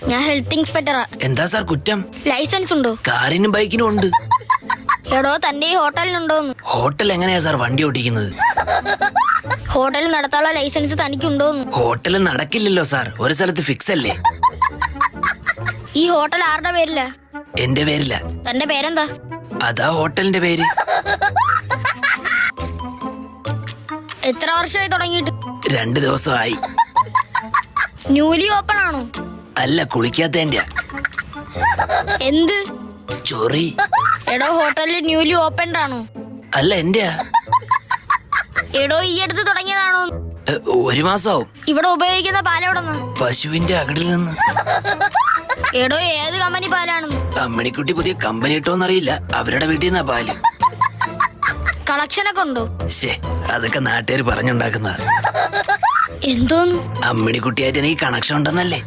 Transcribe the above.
ഞാൻ ഹെൽത്ത് ഇൻസ്പെക്ടറാ. എന്താ സാർ കുറ്റം? ലൈസൻസ് ഉണ്ടോ? കാറിനും ബൈക്കിനും ഉണ്ട്. എടോ തന്റെ ഈ ഹോട്ടലിനുണ്ടോന്ന്? ഹോട്ടൽ എങ്ങനെയാ സാർ വണ്ടി ഓടിക്കുന്നത്? ഹോട്ടൽ നടത്താനുള്ള ലൈസൻസ് തനിക്കുണ്ടോന്ന്? ഹോട്ടൽ നടക്കില്ലല്ലോ സാർ, ഒരു സ്ഥലത്ത് ഫിക്സ് അല്ലേ. ഈ ഹോട്ടൽ ആരുടെ പേരില്ല? എന്റെ പേരില്ല. തന്റെ പേരെന്താ? അതാ ഹോട്ടലിന്റെ പേര്. എത്ര വർഷമായി തുടങ്ങിയിട്ട്? 2 ദിവസമായി. ന്യൂലി ഓപ്പൺ ആണോ? അല്ല, കുളിക്കാത്തതിന്റെ. എന്ത് ചൊറി? എടോ ഹോട്ടലിൽ ന്യൂലി ഓപ്പൺഡ് ആണോ? അല്ല, എന്റെ. എടോ ഈ അടുത്ത് തുടങ്ങിയതാണോ? 1 മാസമാവും. ഇവിടെ ഉപയോഗിക്കുന്ന പാലെവിടെന്ന്? പശുവിന്റെ അകടിൽ നിന്ന്. എടോ ഏത് കമ്പനി പാലാണെന്ന്? അമ്മണിക്കുട്ടി പുതിയ കമ്പനി ഇട്ടോന്നറിയില്ല, അവരുടെ വീട്ടിൽ നിന്നാ പാല്. കളക്ഷനൊക്കെ ഉണ്ടോ? ശേ, അതൊക്കെ നാട്ടുകാർ പറഞ്ഞുണ്ടാക്കുന്ന. എന്തോന്ന്? അമ്മിണിക്കുട്ടിയായിട്ട് എനിക്ക് കണക്ഷൻ ഉണ്ടെന്നല്ലേ.